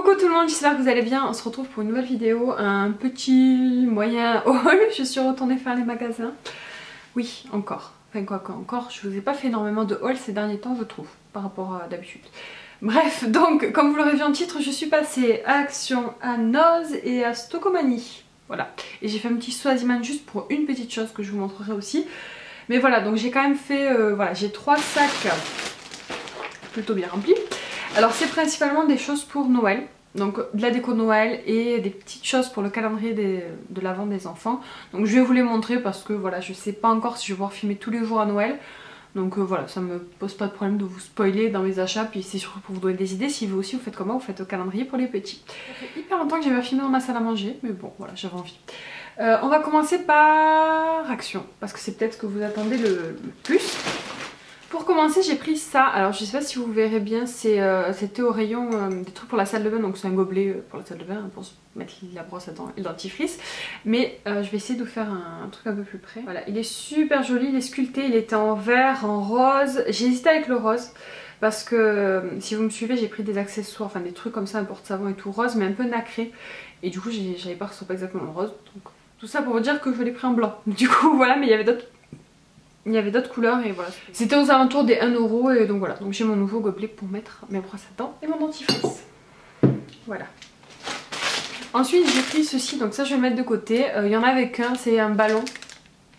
Coucou tout le monde, j'espère que vous allez bien. On se retrouve pour une nouvelle vidéo, un petit moyen haul. Je suis retournée faire les magasins. Oui, encore. Enfin quoi encore, je vous ai pas fait énormément de haul ces derniers temps je trouve, par rapport à d'habitude. Bref, donc comme vous l'aurez vu en titre, je suis passée à Action, à Noz et à Stockomanie. Voilà, et j'ai fait un petit Swaziman juste pour une petite chose que je vous montrerai aussi. Mais voilà, donc j'ai quand même fait, voilà, j'ai 3 sacs plutôt bien remplis. Alors c'est principalement des choses pour Noël, donc de la déco Noël et des petites choses pour le calendrier de l'avant des enfants. Donc je vais vous les montrer parce que voilà, je sais pas encore si je vais pouvoir filmer tous les jours à Noël. Donc voilà, ça me pose pas de problème de vous spoiler dans mes achats, puis c'est surtout pour vous donner des idées. Si vous aussi vous faites comment, vous faites au calendrier pour les petits. Ça fait hyper longtemps que j'ai pas filmé dans ma salle à manger, mais bon voilà, j'avais envie. On va commencer par Action, parce que c'est peut-être ce que vous attendez le plus. Pour commencer j'ai pris ça, alors je sais pas si vous verrez bien, c'était au rayon des trucs pour la salle de bain, donc c'est un gobelet pour la salle de bain pour se mettre la brosse à dents et le dentifrice. Mais je vais essayer de vous faire un truc un peu plus près. Voilà, il est super joli, il est sculpté, il était en vert, en rose, j'ai hésité avec le rose. Parce que si vous me suivez j'ai pris des accessoires, enfin des trucs comme ça, un porte-savon et tout rose mais un peu nacré. Et du coup j'avais peur que ce soit pas exactement le rose, donc tout ça pour vous dire que je l'ai pris en blanc. Du coup voilà, mais il y avait d'autres couleurs et voilà. C'était aux alentours des 1 € et donc voilà. Donc j'ai mon nouveau gobelet pour mettre mes brosses à dents et mon dentifrice. Voilà. Ensuite j'ai pris ceci, donc ça je vais le mettre de côté. Il y en avait qu'un, c'est un ballon.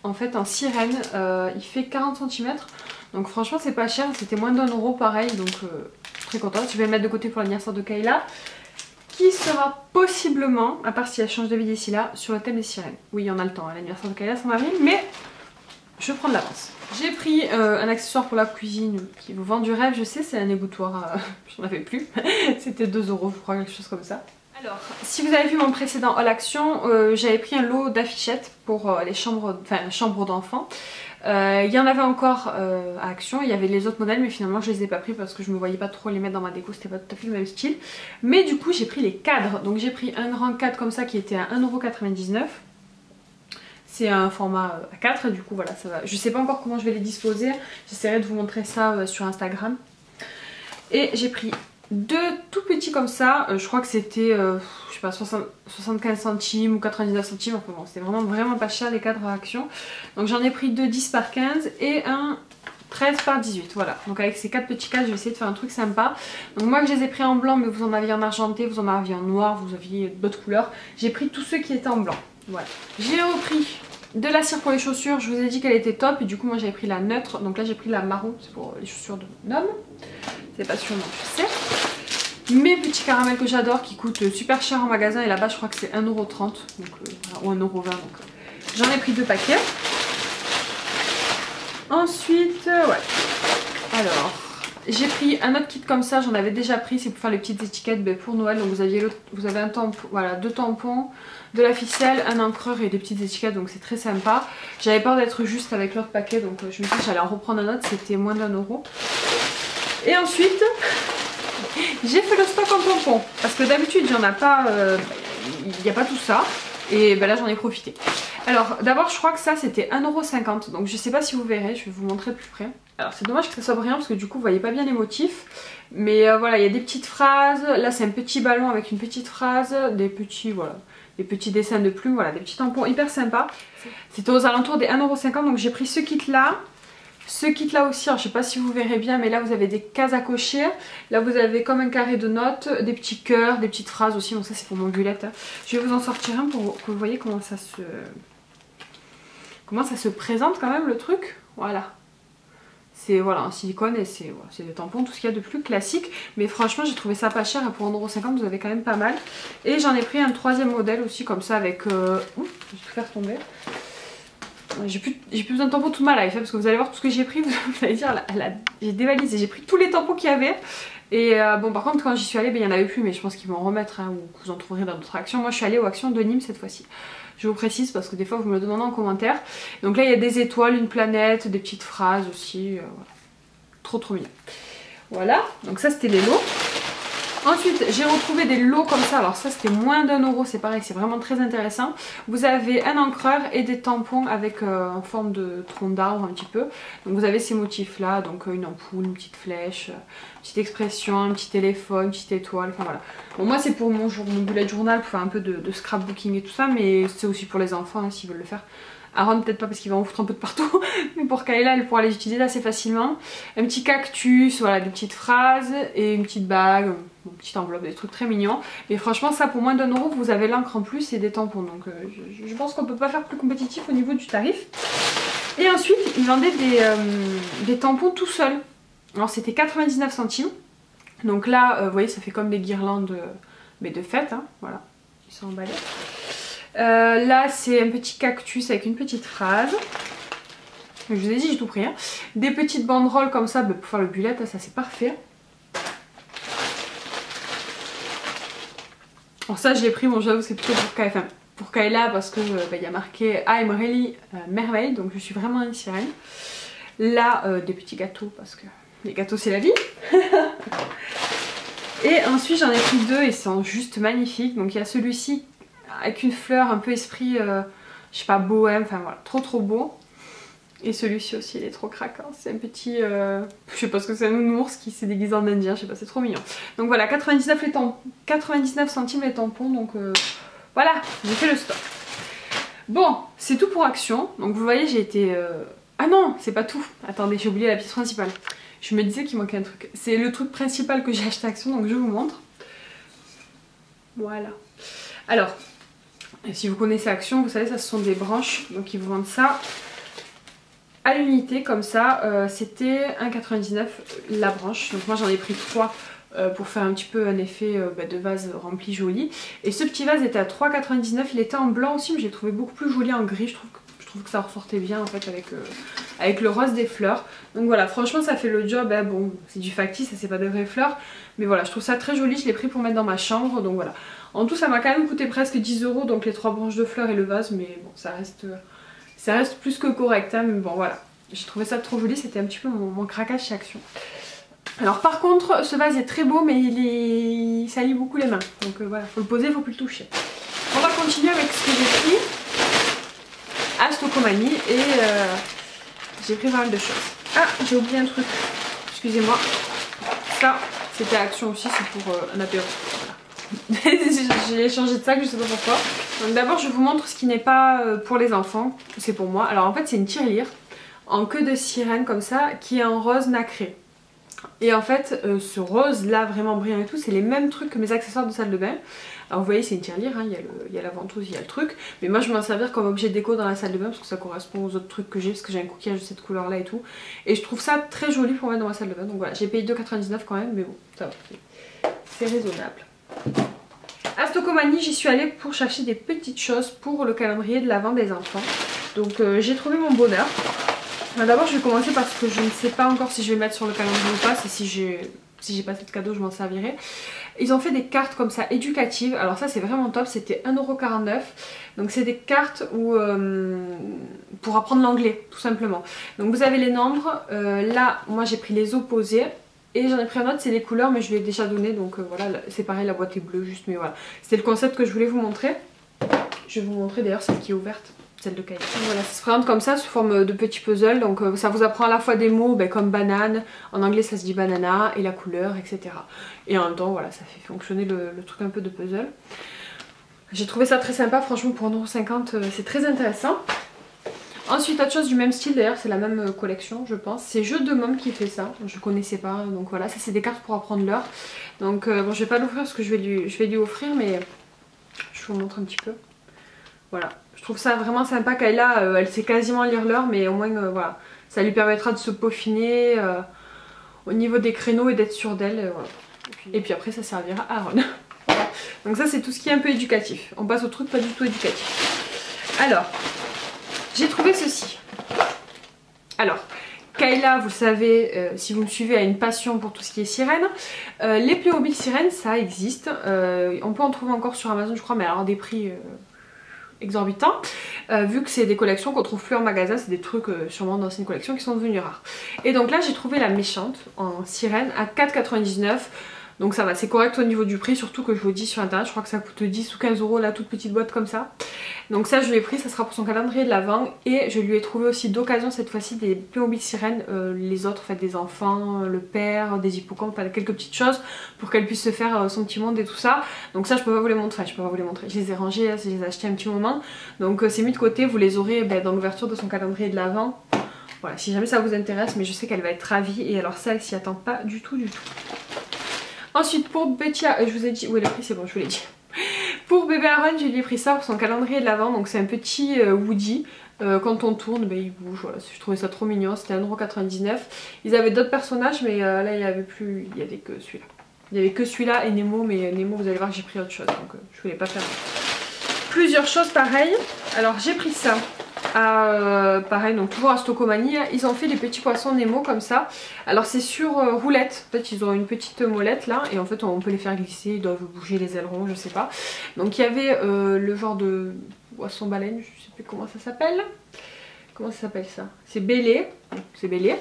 En fait un sirène, il fait 40 cm. Donc franchement c'est pas cher, c'était moins d'1 € pareil. Donc très contente. Je vais le mettre de côté pour l'anniversaire de Kayla. Qui sera possiblement, à part si elle change d'avis d'ici là, sur le thème des sirènes. Oui on a le temps, hein, l'anniversaire de Kayla c'est en avril, mais je prends de l'avance. J'ai pris un accessoire pour la cuisine qui vous vend du rêve, je sais, c'est un égouttoir, j'en avais plus, c'était 2 € je crois, quelque chose comme ça. Alors, si vous avez vu mon précédent haul Action, j'avais pris un lot d'affichettes pour les chambres d'enfants. Il y en avait encore à Action, il y avait les autres modèles mais finalement je les ai pas pris parce que je me voyais pas trop les mettre dans ma déco, c'était pas tout à fait le même style. Mais du coup j'ai pris les cadres, donc j'ai pris un grand cadre comme ça qui était à 1,99 €. C'est un format A4 et du coup voilà ça va. Je sais pas encore comment je vais les disposer. J'essaierai de vous montrer ça sur Instagram. Et j'ai pris 2 tout petits comme ça. Je crois que c'était je sais pas 75 centimes ou 99 centimes. Enfin bon c'était vraiment pas cher les cadres à Action. Donc j'en ai pris 2 10 par 15 et un 13 par 18. Voilà. Donc avec ces 4 petits cadres je vais essayer de faire un truc sympa. Donc moi je les ai pris en blanc mais vous en aviez en argenté, vous en aviez en noir, vous aviez d'autres couleurs. J'ai pris tous ceux qui étaient en blanc. Voilà. J'ai repris de la cire pour les chaussures, je vous ai dit qu'elle était top et du coup moi j'avais pris la neutre, donc là j'ai pris la marron, c'est pour les chaussures de mon homme, c'est pas sûr non je sais. Mes petits caramels que j'adore qui coûtent super cher en magasin et là-bas je crois que c'est 1,30 €, donc, ou 1,20 €, donc j'en ai pris 2 paquets. Ensuite, ouais, alors j'ai pris un autre kit comme ça, j'en avais déjà pris, c'est pour faire les petites étiquettes pour Noël. Donc vous avez un tampon, voilà, 2 tampons, de la ficelle, un encreur et des petites étiquettes, donc c'est très sympa. J'avais peur d'être juste avec l'autre paquet, donc je me suis dit que j'allais en reprendre un autre, c'était moins d'1 €. Et ensuite, j'ai fait le stock en tampons, parce que d'habitude il n'y en a pas, il n'y a pas tout ça, et ben là j'en ai profité. Alors d'abord je crois que ça c'était 1,50 €, donc je sais pas si vous verrez, je vais vous montrer de plus près. Alors c'est dommage que ça soit brillant parce que du coup vous voyez pas bien les motifs. Mais voilà, il y a des petites phrases, là c'est un petit ballon avec une petite phrase, des petits, voilà, des petits dessins de plumes, voilà, des petits tampons hyper sympas. C'était aux alentours des 1,50 €, donc j'ai pris ce kit là. Ce kit là aussi, alors je sais pas si vous verrez bien mais là vous avez des cases à cocher. Là vous avez comme un carré de notes, des petits cœurs, des petites phrases aussi, donc ça c'est pour mon bullet. Je vais vous en sortir un pour que vous voyez comment ça se présente quand même le truc. Voilà. C'est voilà, en silicone et c'est des tampons, tout ce qu'il y a de plus classique. Mais franchement j'ai trouvé ça pas cher et pour 1,50 € vous avez quand même pas mal. Et j'en ai pris un 3e modèle aussi comme ça avec... je vais tout faire tomber. J'ai plus besoin de tampons toute ma life parce que vous allez voir tout ce que j'ai pris, vous allez dire j'ai dévalisé, j'ai pris tous les tampons qu'il y avait. Et bon par contre quand j'y suis allée il n'y en avait plus mais je pense qu'ils vont en remettre ou que vous en trouverez dans d'autres actions. Moi je suis allée aux actions de Nîmes cette fois-ci. Je vous précise parce que des fois vous me le demandez en commentaire. Donc là il y a des étoiles, une planète, des petites phrases aussi. Voilà. Trop mignon. Voilà, donc ça c'était les lots. Ensuite j'ai retrouvé des lots comme ça, alors ça c'était moins d'1 €, c'est pareil, c'est vraiment très intéressant. Vous avez un encreur et des tampons avec en forme de tronc d'arbre un petit peu. Donc vous avez ces motifs là, donc une ampoule, une petite flèche, une petite expression, un petit téléphone, une petite étoile, enfin voilà. Bon moi c'est pour mon bullet journal, pour faire un peu de scrapbooking et tout ça, mais c'est aussi pour les enfants hein, s'ils veulent le faire. Aaron peut-être pas parce qu'il va en foutre un peu de partout, mais pour Kayla elle pourra les utiliser assez facilement. Un petit cactus, voilà, des petites phrases et une petite bague, une petite enveloppe, des trucs très mignons. Mais franchement ça pour moins d'1 € vous avez l'encre en plus et des tampons, donc je pense qu'on peut pas faire plus compétitif au niveau du tarif. Et ensuite ils vendaient des tampons tout seuls. Alors c'était 99 centimes. Donc là vous voyez ça fait comme des guirlandes mais de fête, hein, voilà, ils sont emballés. Là c'est un petit cactus avec une petite phrase. Je vous ai dit j'ai tout pris hein. Des petites banderoles comme ça pour faire le bullet, ça c'est parfait. Alors ça je l'ai pris, bon j'avoue c'est plutôt pour Kayla parce que il y a marqué I'm really merveille, donc je suis vraiment une sirène. Là des petits gâteaux parce que les gâteaux c'est la vie. Et ensuite j'en ai pris deux et ils sont juste magnifiques. Donc il y a celui-ci avec une fleur un peu esprit, je sais pas, bohème, enfin voilà, trop beau. Et celui-ci aussi, il est trop craquant, c'est un petit, je sais pas ce que c'est, un nounours qui s'est déguisé en indien, je sais pas, c'est trop mignon. Donc voilà, 99 centimes les tampons, donc voilà, j'ai fait le stock. Bon, c'est tout pour Action, donc vous voyez j'ai été... Ah non, c'est pas tout, attendez, j'ai oublié la pièce principale. Je me disais qu'il manquait un truc, c'est le truc principal que j'ai acheté à Action, donc je vous montre. Voilà. Alors... Et si vous connaissez Action, vous savez, ça ce sont des branches, donc ils vous vendent ça à l'unité comme ça. C'était 1,99 € la branche, donc moi j'en ai pris 3 pour faire un petit peu un effet de vase rempli joli. Et ce petit vase était à 3,99 €, il était en blanc aussi, mais j'ai trouvé beaucoup plus joli en gris, je trouve que ça ressortait bien en fait avec le rose des fleurs. Donc voilà, franchement ça fait le job, hein. Bon c'est du factice, ça c'est pas des vraies fleurs, mais voilà je trouve ça très joli, je l'ai pris pour mettre dans ma chambre, donc voilà. En tout ça m'a quand même coûté presque 10 €, donc les 3 branches de fleurs et le vase, mais bon ça reste plus que correct, hein, mais bon voilà. J'ai trouvé ça trop joli, c'était un petit peu mon craquage chez Action. Alors par contre ce vase est très beau mais il salit beaucoup les mains, donc voilà, faut le poser, faut plus le toucher. On va continuer avec ce que j'ai pris à Stokomani et j'ai pris pas mal de choses. Ah j'ai oublié un truc, excusez-moi, ça c'était Action aussi, c'est pour un apéro. J'ai changé de sac, je sais pas pourquoi. Donc d'abord je vous montre ce qui n'est pas pour les enfants, c'est pour moi. Alors en fait c'est une tirelire en queue de sirène comme ça qui est en rose nacré. Et en fait ce rose là vraiment brillant et tout, c'est les mêmes trucs que mes accessoires de salle de bain. Alors vous voyez c'est une tirelire, hein, il y a la ventouse, il y a le truc. Mais moi je vais m'en servir comme objet déco dans la salle de bain parce que ça correspond aux autres trucs que j'ai, parce que j'ai un coquillage de cette couleur là et tout. Et je trouve ça très joli pour mettre dans ma salle de bain. Donc voilà, j'ai payé 2,99 € quand même, mais bon ça va, c'est raisonnable. À Stokomani j'y suis allée pour chercher des petites choses pour le calendrier de l'Avent des enfants. Donc j'ai trouvé mon bonheur. D'abord je vais commencer parce que je ne sais pas encore si je vais mettre sur le calendrier ou pas, si j'ai pas fait de cadeau je m'en servirai. Ils ont fait des cartes comme ça éducatives, alors ça c'est vraiment top, c'était 1,49 €. Donc c'est des cartes où, pour apprendre l'anglais tout simplement. Donc vous avez les nombres, là moi j'ai pris les opposés. Et j'en ai pris un autre, c'est les couleurs, mais je lui ai déjà donné, donc voilà, c'est pareil, la boîte est bleue juste, mais voilà. C'était le concept que je voulais vous montrer. Je vais vous montrer d'ailleurs celle qui est ouverte, celle de Kayla. Voilà, ça se présente comme ça, sous forme de petits puzzles, donc ça vous apprend à la fois des mots comme banane, en anglais ça se dit banana, et la couleur, etc. Et en même temps, voilà, ça fait fonctionner le truc un peu de puzzle. J'ai trouvé ça très sympa, franchement pour 1,50 € c'est très intéressant. Ensuite autre chose du même style d'ailleurs, c'est la même collection je pense, c'est Jeux de Môme qui fait ça, je connaissais pas, donc voilà, ça c'est des cartes pour apprendre l'heure. Donc bon je vais pas l'ouvrir parce que je vais lui offrir, mais je vous montre un petit peu. Voilà, je trouve ça vraiment sympa. Kayla elle sait quasiment lire l'heure, mais au moins voilà, ça lui permettra de se peaufiner au niveau des créneaux et d'être sûre d'elle, voilà. Et puis après ça servira à Aaron. Voilà. Donc ça c'est tout ce qui est un peu éducatif, on passe au truc pas du tout éducatif. Alors j'ai trouvé ceci. Alors, Kayla, vous savez, si vous me suivez, a une passion pour tout ce qui est sirène. Les Playmobil sirènes, ça existe. On peut en trouver encore sur Amazon, je crois, mais alors des prix exorbitants. Vu que c'est des collections qu'on trouve plus en magasin, c'est des trucs sûrement d'anciennes collections qui sont devenues rares. Et donc là, j'ai trouvé la méchante en sirène à 4,99 €. Donc ça va, c'est correct au niveau du prix, surtout que je vous dis sur internet, je crois que ça coûte 10 ou 15 € la toute petite boîte comme ça. Donc ça je lui ai pris, ça sera pour son calendrier de l'Avent. Et je lui ai trouvé aussi d'occasion cette fois-ci des Playmobil sirènes, les autres, en fait des enfants, le père, des hippocampes, quelques petites choses pour qu'elle puisse se faire son petit monde et tout ça. Donc ça je peux pas vous les montrer, je les ai rangés, je les ai achetés un petit moment. Donc c'est mis de côté, vous les aurez dans l'ouverture de son calendrier de l'Avent. Voilà, si jamais ça vous intéresse, mais je sais qu'elle va être ravie. Et alors ça, elle s'y attend pas du tout. Ensuite pour Bettia, je vous ai dit, où est le prix, c'est bon, je vous l'ai dit. Pour bébé Aaron, je lui ai pris ça pour son calendrier de l'Avent. Donc c'est un petit Woody. Quand on tourne, il bouge, voilà, je trouvais ça trop mignon, c'était 1,99 €. Ils avaient d'autres personnages, mais là il n'y avait plus, il n'y avait que celui-là. Il n'y avait que celui-là et Nemo, mais Nemo vous allez voir que j'ai pris autre chose, donc je voulais pas faire plusieurs choses pareilles. Alors j'ai pris ça. Pareil, donc toujours à Stocomanie, ils ont fait des petits poissons Nemo comme ça. Alors c'est sur roulette, en fait ils ont une petite molette là et en fait on peut les faire glisser, ils doivent bouger les ailerons, je sais pas. Donc il y avait le genre de poisson baleine, je sais plus comment ça s'appelle. Comment ça s'appelle ça? C'est Bélé, c'est Bélé.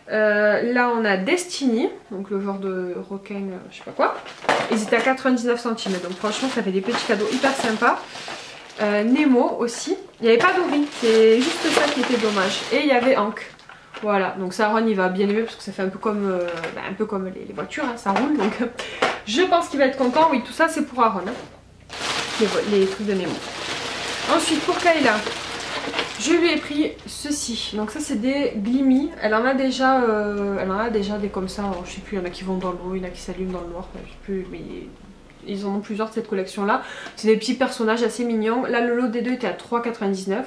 Là on a Destiny, donc le genre de requin, je sais pas quoi. Ils étaient à 99 centimes, donc franchement ça fait des petits cadeaux hyper sympas. Nemo aussi, il n'y avait pas Dory, c'est juste ça qui était dommage. Et il y avait Hank. Voilà, donc ça Aaron il va bien aimer parce que ça fait un peu comme les voitures, hein, ça roule. Donc je pense qu'il va être content. Oui, tout ça c'est pour Aaron, hein, les trucs de Nemo. Ensuite pour Kayla, je lui ai pris ceci. Donc ça c'est des Glimmy. Elle en a déjà des comme ça. Alors, je sais plus, il y en a qui vont dans l'eau, il y en a qui s'allument dans le noir. Je sais plus, mais ils en ont plusieurs de cette collection là. C'est des petits personnages assez mignons. Là le lot des deux était à 3,99 €.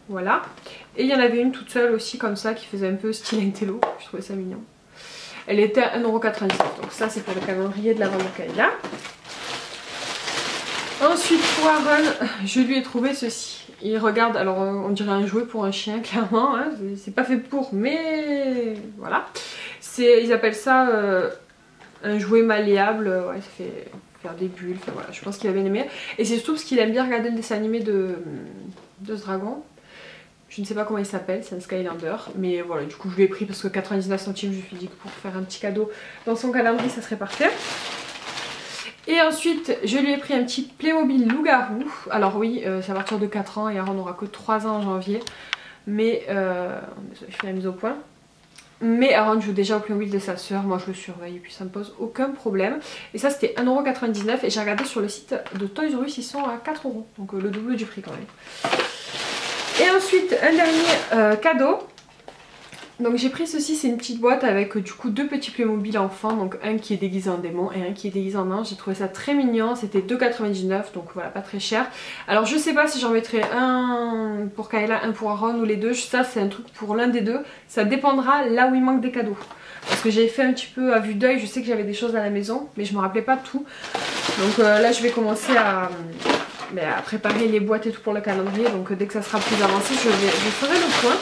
Voilà. Et il y en avait une toute seule aussi comme ça qui faisait un peu style Intello. Je trouvais ça mignon. Elle était à 1,99 €. Donc ça c'est pour le calendrier de l'Avent de Kayla. Ensuite pour Aaron, je lui ai trouvé ceci. Il regarde, alors on dirait un jouet pour un chien clairement. Hein. C'est pas fait pour, mais voilà. Ils appellent ça... un jouet malléable, ouais, ça fait faire des bulles, enfin, voilà, je pense qu'il va bien aimer. Et c'est surtout parce qu'il aime bien regarder le dessin animé de ce dragon. Je ne sais pas comment il s'appelle, c'est un Skylander. Mais voilà, du coup je lui ai pris parce que 99 centimes, je me suis dit que pour faire un petit cadeau dans son calendrier, ça serait parfait. Et ensuite, je lui ai pris un petit Playmobil loup-garou. Alors oui, c'est à partir de 4 ans et Aaron n'aura que 3 ans en janvier. Mais, je fais la mise au point. Mais Aaron joue déjà au Playmobil de sa soeur, moi je le surveille et puis ça me pose aucun problème. Et ça c'était 1,99 € et j'ai regardé sur le site de Toys R Us, ils sont à 4 €, donc le double du prix quand même. Et ensuite un dernier cadeau. Donc j'ai pris ceci, c'est une petite boîte avec du coup deux petits Playmobil enfants, donc un qui est déguisé en démon et un qui est déguisé en ange. J'ai trouvé ça très mignon, c'était 2,99 €, donc voilà, pas très cher. Alors je sais pas si j'en mettrai un pour Kayla, un pour Aaron ou les deux, ça c'est un truc pour l'un des deux, ça dépendra là où il manque des cadeaux. Parce que j'ai fait un petit peu à vue d'œil, je sais que j'avais des choses à la maison, mais je me rappelais pas tout. Donc là je vais commencer à préparer les boîtes et tout pour le calendrier, donc dès que ça sera plus avancé, je ferai le point.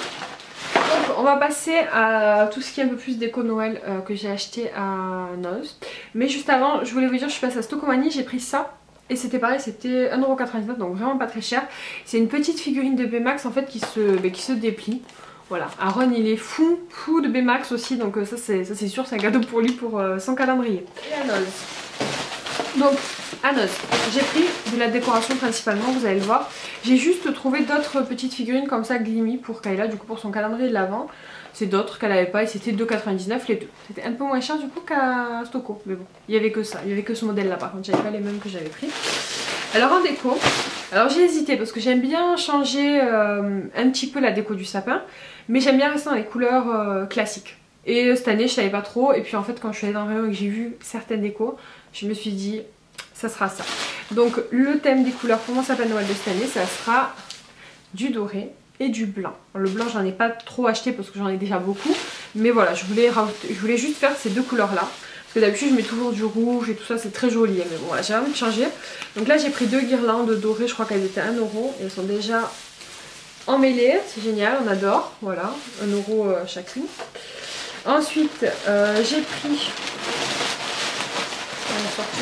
Donc on va passer à tout ce qui est un peu plus déco Noël que j'ai acheté à Noz. Mais juste avant, je voulais vous dire, je suis passée à Stocomanie, j'ai pris ça. Et c'était pareil, c'était 1,99 €, donc vraiment pas très cher. C'est une petite figurine de Baymax en fait qui se déplie. Voilà, Aaron il est fou de Baymax aussi, donc ça c'est sûr, c'est un cadeau pour lui pour son calendrier. Et à Noz. Donc à Noz, j'ai pris de la décoration principalement, vous allez le voir. J'ai juste trouvé d'autres petites figurines comme ça Glimmy pour Kayla, du coup pour son calendrier de l'Avent. C'est d'autres qu'elle n'avait pas et c'était 2,99 € les deux. C'était un peu moins cher du coup qu'à Stoco, mais bon, il n'y avait que ça, il n'y avait que ce modèle là par contre, j'avais pas les mêmes que j'avais pris. Alors en déco, alors j'ai hésité parce que j'aime bien changer un petit peu la déco du sapin, mais j'aime bien rester dans les couleurs classiques. Et cette année je savais pas trop, et puis en fait quand je suis allée dans le rayon et que j'ai vu certaines décos, je me suis dit ça sera ça. Donc le thème des couleurs pour mon sapin de Noël de cette année, ça sera du doré et du blanc. Alors, le blanc j'en ai pas trop acheté parce que j'en ai déjà beaucoup, mais voilà, je voulais juste faire ces deux couleurs là. Parce que d'habitude je mets toujours du rouge et tout ça, c'est très joli, mais bon voilà, j'ai envie de changer. Donc là j'ai pris deux guirlandes dorées, je crois qu'elles étaient à 1 € et elles sont déjà emmêlées, c'est génial, on adore, voilà, 1 € chacune. Ensuite j'ai pris, on a sorti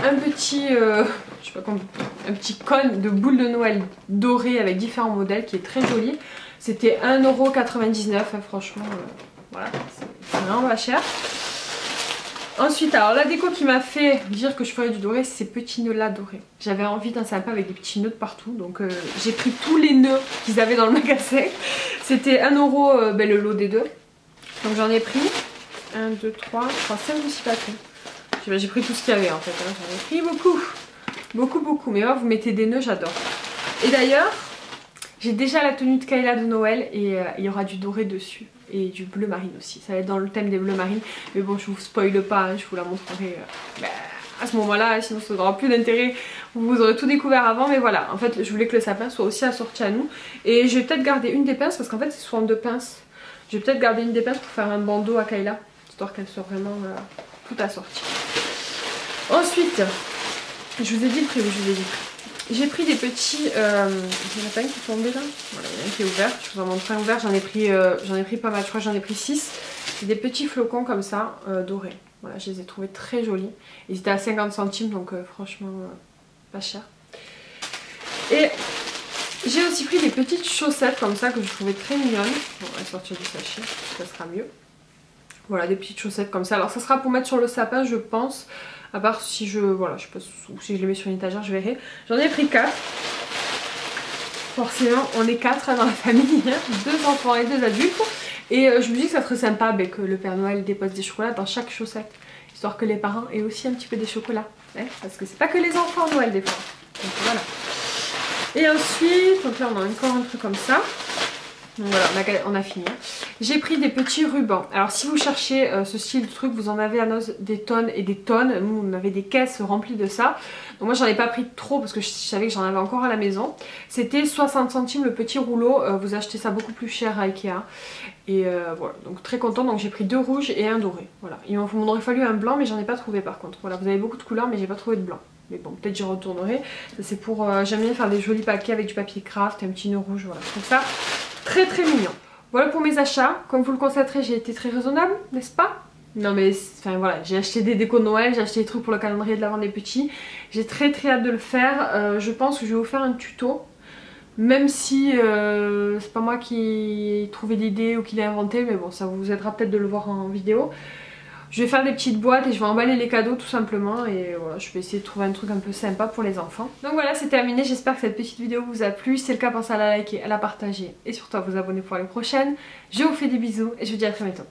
un petit, je sais pas comment, un petit cône de boules de Noël dorées avec différents modèles qui est très joli. C'était 1,99 €, hein, franchement voilà, c'est vraiment pas cher. Ensuite, alors la déco qui m'a fait dire que je ferais du doré, c'est ces petits nœuds là dorés. J'avais envie d'un sapin avec des petits nœuds de partout, donc j'ai pris tous les nœuds qu'ils avaient dans le magasin. C'était 1 € le lot des deux. Donc j'en ai pris 1, 2, 3, 5 ou 6 paquets. J'ai pris tout ce qu'il y avait en fait, hein. J'en ai pris beaucoup. Beaucoup. Mais vous mettez des nœuds, j'adore. Et d'ailleurs, j'ai déjà la tenue de Kayla de Noël et il y aura du doré dessus. Et du bleu marine aussi, ça va être dans le thème des bleus marines. Mais bon, je vous spoile pas, hein, je vous la montrerai à ce moment là, sinon ça n'aura plus d'intérêt. Vous aurez tout découvert avant, mais voilà. En fait, je voulais que le sapin soit aussi assorti à nous. Et je vais peut-être garder une des pinces, parce qu'en fait c'est souvent 2 pinces. Je vais peut-être garder une des pinces pour faire un bandeau à Kayla, histoire qu'elle soit vraiment tout assortie. Ensuite, je vous ai dit le prix, oui, je vous ai dit le prix. J'ai pris des petits, il y en a pas un qui est tombé là, voilà, il y en a un qui est ouvert, je vous en montre un ouvert, j'en ai pris pas mal, je crois que j'en ai pris 6. C'est des petits flocons comme ça, dorés, voilà, je les ai trouvés très jolis. Ils étaient à 50 centimes, donc franchement pas cher. Et j'ai aussi pris des petites chaussettes comme ça que je trouvais très mignonnes. Bon, on va sortir du sachet, ça sera mieux. Voilà, des petites chaussettes comme ça, alors ça sera pour mettre sur le sapin je pense. À part si je... Voilà, je sais pas si je les mets sur une étagère, je verrai. J'en ai pris 4. Forcément, on est 4 dans la famille. 2 enfants et 2 adultes. Et je me dis que ça serait sympa que le Père Noël dépose des chocolats dans chaque chaussette. Histoire que les parents aient aussi un petit peu des chocolats. Hein, parce que c'est pas que les enfants Noël des fois. Donc voilà. Et ensuite, donc là on a encore un truc comme ça. Donc voilà, on a fini. J'ai pris des petits rubans. Alors si vous cherchez ce style de truc, vous en avez à Noz des tonnes et des tonnes. Nous on avait des caisses remplies de ça. Donc moi j'en ai pas pris trop parce que je savais que j'en avais encore à la maison. C'était 60 centimes le petit rouleau. Vous achetez ça beaucoup plus cher à Ikea. Et voilà, donc très contente. Donc j'ai pris 2 rouges et un doré. Voilà. Il m'en aurait fallu un blanc mais j'en ai pas trouvé par contre. Voilà, vous avez beaucoup de couleurs mais j'ai pas trouvé de blanc. Mais bon, peut-être j'y retournerai. Ça c'est pour... j'aime bien faire des jolis paquets avec du papier craft et un petit nœud rouge. Voilà, je trouve ça très mignon. Voilà pour mes achats. Comme vous le constaterez, j'ai été très raisonnable, n'est-ce pas? Non mais, enfin voilà, j'ai acheté des décos de Noël, j'ai acheté des trucs pour le calendrier de l'Avent des petits. J'ai très hâte de le faire. Je pense que je vais vous faire un tuto. Même si c'est pas moi qui ai trouvé l'idée ou qui l'ai inventé, mais bon, ça vous aidera peut-être de le voir en vidéo. Je vais faire des petites boîtes et je vais emballer les cadeaux tout simplement. Et voilà, je vais essayer de trouver un truc un peu sympa pour les enfants. Donc voilà, c'est terminé. J'espère que cette petite vidéo vous a plu. Si c'est le cas, pensez à la liker, à la partager et surtout à vous abonner pour les prochaines. Je vous fais des bisous et je vous dis à très bientôt.